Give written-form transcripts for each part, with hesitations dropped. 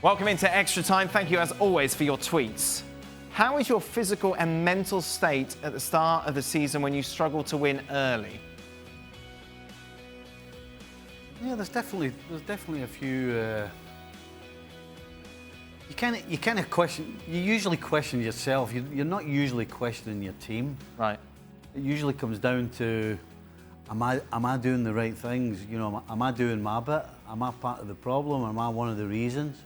Welcome into Extra Time. Thank you, as always, for your tweets. How is your physical and mental state at the start of the season when you struggle to win early? Yeah, there's definitely a few. You kind of question. You usually question yourself. You're not usually questioning your team. Right. It usually comes down to, am I doing the right things? You know, am I doing my bit? Am I part of the problem? Am I one of the reasons?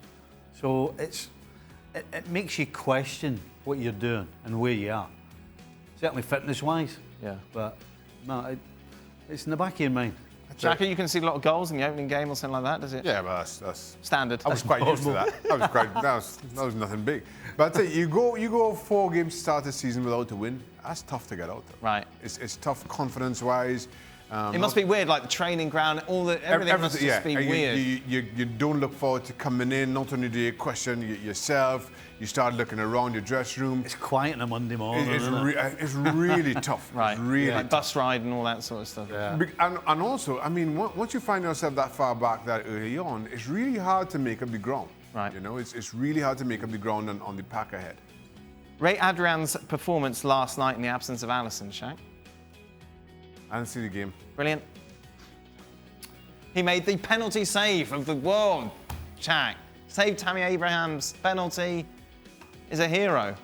So it makes you question what you're doing and where you are. Certainly fitness-wise. Yeah. But no, it's in the back of your mind. Shaka, you can see a lot of goals in the opening game or something like that, does it? Yeah, but that's standard. I was quite used to that. That was nothing big. But I tell you, you go 4 games to start the season without a win. That's tough to get out there. Right. It's tough confidence-wise. It must be weird, like the training ground, everything must just be weird. You don't look forward to coming in. Not only do you question yourself, you start looking around your dressing room. It's quiet on a Monday morning, isn't it? It's really tough. Right. It's really like tough. bus ride and all that sort of stuff. Yeah. And also, I mean, once you find yourself that far back that early on, it's really hard to make up the ground. Right. You know, it's really hard to make up the ground on the pack ahead. Rate Adrian's performance last night in the absence of Alisson, Shaq. I didn't see the game. Brilliant. He made the penalty save of the world, Shaq. Saved Tammy Abraham's penalty. Is a hero.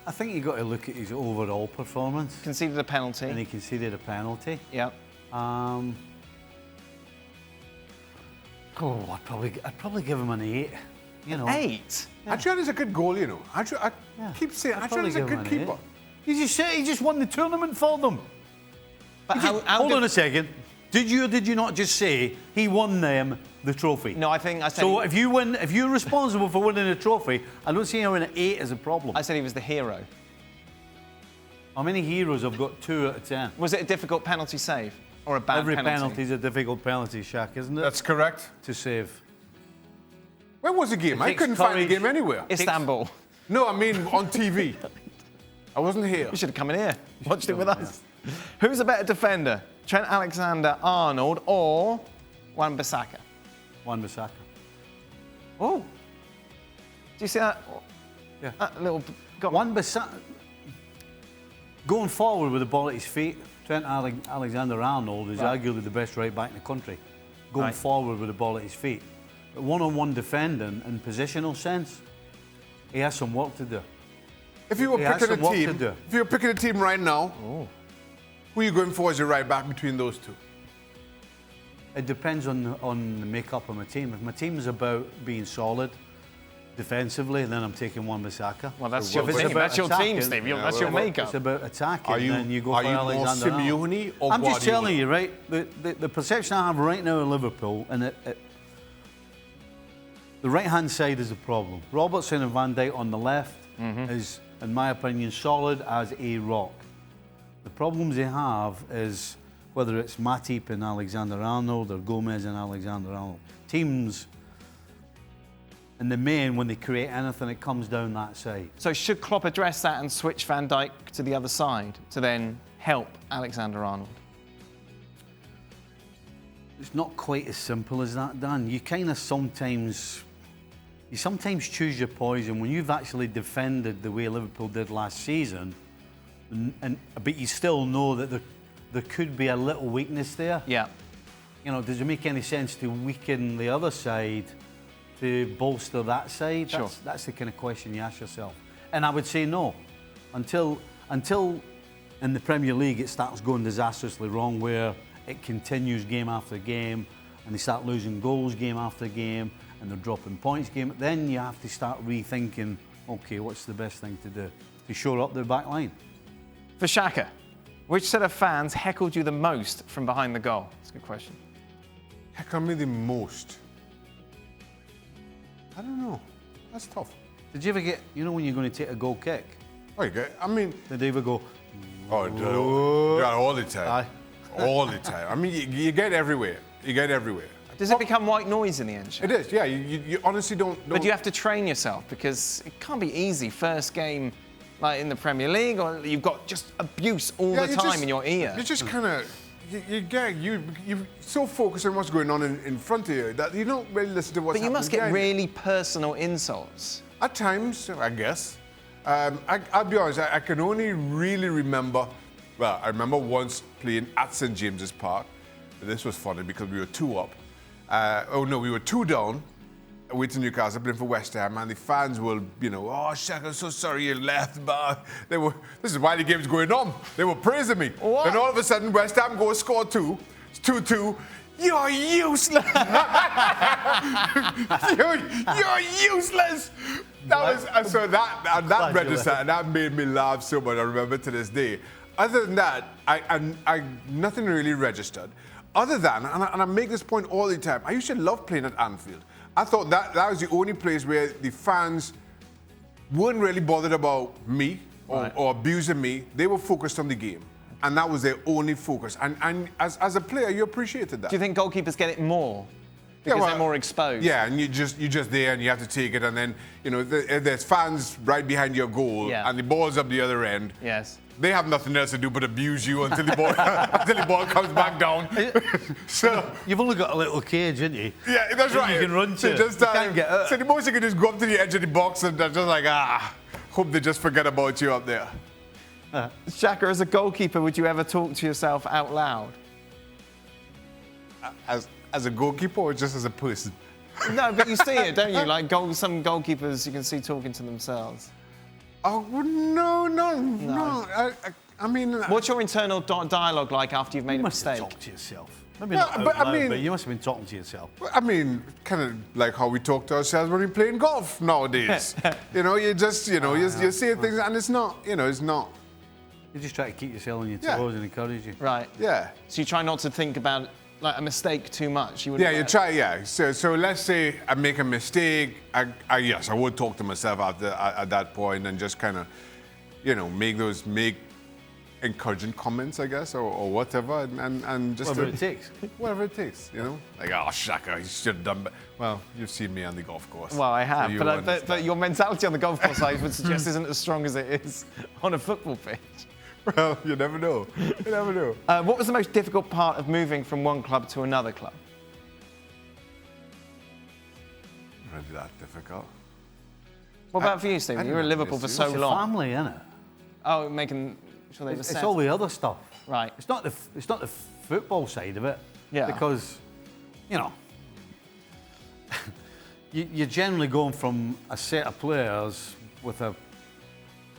I think you've got to look at his overall performance. Conceded a penalty. And he conceded a penalty. Yep. I'd probably give him an 8. You know. 8? Yeah. Adrian is a good goal, you know. I keep saying Adrian is a good keeper. He just won the tournament for them. But hold on a second. Did you or did you not just say he won them the trophy? No, I think I said. So if you're responsible for winning a trophy, I don't see how an 8 is a problem. I said he was the hero. How many heroes have got 2 out of 10? Was it a difficult penalty save or a bad Every penalty? Every penalty is a difficult penalty, Shaq, isn't it? That's correct. To save. Where was the game? I couldn't find the game anywhere. Istanbul. No, I mean on TV. I wasn't here. You should have come in here. Watched it with us. Who's a better defender? Trent Alexander-Arnold or Wan-Bissaka? Wan-Bissaka. Oh. Do you see that? Yeah. That little... Wan-Bissaka... Going forward with the ball at his feet, Trent Alexander-Arnold is arguably the best right back in the country. Going forward with the ball at his feet. But one-on-one defending in positional sense, he has some work to do. If you were picking a team right now, who are you going for as your right back between those two? It depends on the makeup of my team. If my team is about being solid defensively, then I'm taking Wan-Bissaka. Well, that's your team. That's your team, Steve. That's your makeup. It's about attacking, then you go for Alexander-Arnold. Are you more Simeone or I'm just Guardiola? telling you, right? The perception I have right now in Liverpool, and the right-hand side is a problem. Robertson and Van Dijk on the left is, in my opinion, solid as a rock. The problems they have is whether it's Matip and Alexander-Arnold or Gomez and Alexander-Arnold. Teams, in the main, when they create anything, it comes down that side. So should Klopp address that and switch Van Dijk to the other side to then help Alexander-Arnold? It's not quite as simple as that, Dan. You kind of sometimes choose your poison when you've actually defended the way Liverpool did last season, but you still know that there could be a little weakness there. Yeah. You know, does it make any sense to weaken the other side to bolster that side? Sure. That's the kind of question you ask yourself. And I would say no. Until in the Premier League it starts going disastrously wrong, where it continues game after game and they start losing goals game after game and they're dropping points game, then you have to start rethinking, okay, what's the best thing to do to shore up their back line? For Shaka, which set of fans heckled you the most from behind the goal? That's a good question. Heckled me the most? I don't know. That's tough. Did you ever get, you know when you're going to take a goal kick? Oh, you get, I mean... Did they ever go... Oh, all the time. Aye. All the time. I mean, you get everywhere. You get everywhere. Does it become white noise in the end, Shaka? It is, yeah. You honestly don't... But you have to train yourself because it can't be easy. First game, like in the Premier League, or you've got just abuse all the time in your ear. You just kind of... you're so focused on what's going on in front of you that you don't really listen to what's But you happening must get behind you. really personal insults. At times, I guess. I'll be honest, I can only really remember, well, I remember once playing at St. James's Park. This was funny because we were 2 up. We were 2 down. Away to Newcastle, playing for West Ham, and the fans will, oh, Shaka, I'm so sorry you left, but this is why the game's going on. They were praising me. What? Then all of a sudden, West Ham go score 2. It's 2-2. You're useless. you're useless. That registered, and that made me laugh so much. I remember to this day. Other than that, I nothing really registered. Other than, and I make this point all the time, I used to love playing at Anfield. I thought that was the only place where the fans weren't really bothered about me or abusing me. They were focused on the game. And that was their only focus. And as a player, you appreciated that. Do you think goalkeepers get it more? Because they're more exposed? Yeah, and you're just there and you have to take it. And then, if there's fans right behind your goal and the ball's up the other end. Yes. They have nothing else to do but abuse you until the ball comes back down. So you've only got a little cage, haven't you? Yeah, that's right. You can run to. You can't get hurt. So the most you can do is go up to the edge of the box and just like, hope they just forget about you up there. Shaka, as a goalkeeper, would you ever talk to yourself out loud? As a goalkeeper or just as a person? No, but you see it, don't you? Like some goalkeepers you can see talking to themselves. Oh, no. I mean... What's your internal dialogue like after you've made a mistake? You must have talked to yourself. Maybe not out loud, but you must have been talking to yourself. I mean, kind of like how we talk to ourselves when we're playing golf nowadays. You just, you say things and it's not, it's not. You just try to keep yourself on your toes and encourage you. Right. Yeah. So you try not to think about like a mistake too much. You you try. Yeah. So let's say I make a mistake. I would talk to myself at that point and just kind of, make encouraging comments, I guess, or whatever, and just whatever it takes. Whatever it takes, Like, oh, Shaka, you should have done better. Well, you've seen me on the golf course. Well, I have, so but your mentality on the golf course, I would suggest, isn't as strong as it is on a football pitch. Well, you never know. You never know. What was the most difficult part of moving from one club to another club? Really that difficult? What about for you, Stephen? You were at Liverpool for so long. It's family, isn't it? Oh, making sure they were It's set. all the other stuff. Right. It's not the football side of it. Yeah. Because, you're generally going from a set of players with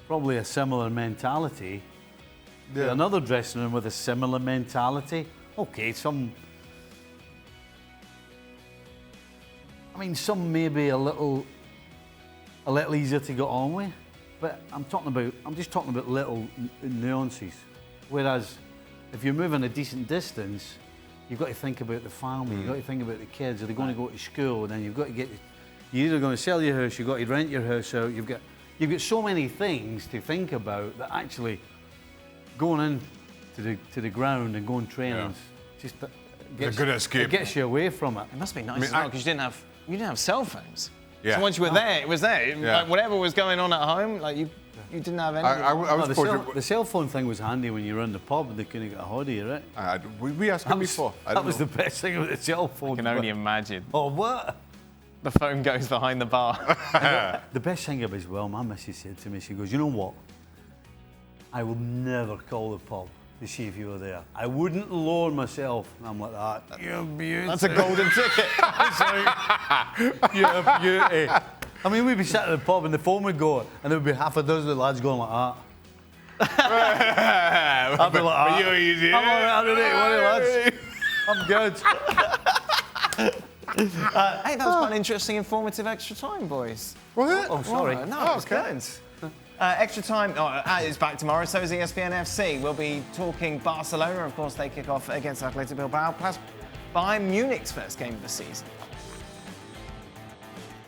probably a similar mentality to another dressing room with a similar mentality. Okay, some maybe a little easier to get on with, but I'm just talking about little nuances. Whereas if you're moving a decent distance, you've got to think about the family, you've got to think about the kids. Are they going to go to school? And then you've got to you're either going to sell your house, you've got to rent your house out. You've got so many things to think about that actually going to the ground and going trainings just a good escape. It gets you away from it. It must be nice as well because you didn't have cell phones. Yeah. So once you were there, it was there. Yeah. Like whatever was going on at home, like you didn't have anything. I was fortunate. The cell phone thing was handy when you were in the pub and they couldn't get a hold of you, right? We asked him before. That was the best thing with the cell phone. I can only imagine. Oh, what? The phone goes behind the bar. The best thing of it as well, my missus said to me, she goes, you know what? I will never call the pub to see if you were there. I wouldn't lower myself. And I'm like, that. You're beautiful. That's a golden ticket. You're beauty. I mean, we'd be sat at the pub and the phone would go, and there would be half a dozen of the lads going like that. I'd be like, You're easy. I'm all right today, what are lads? I'm good. Hey, that was quite an interesting, informative extra time, boys. Was it? Oh, sorry. No, it was good. Extra time is back tomorrow, so is ESPNFC. We'll be talking Barcelona. Of course, they kick off against Athletic Bilbao, plus Bayern Munich's first game of the season.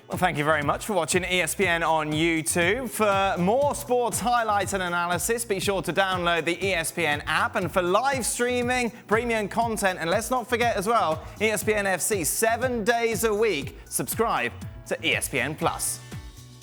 Well, thank you very much for watching ESPN on YouTube. For more sports highlights and analysis, be sure to download the ESPN app. And for live streaming, premium content, and let's not forget as well, ESPNFC 7 days a week. Subscribe to ESPN+.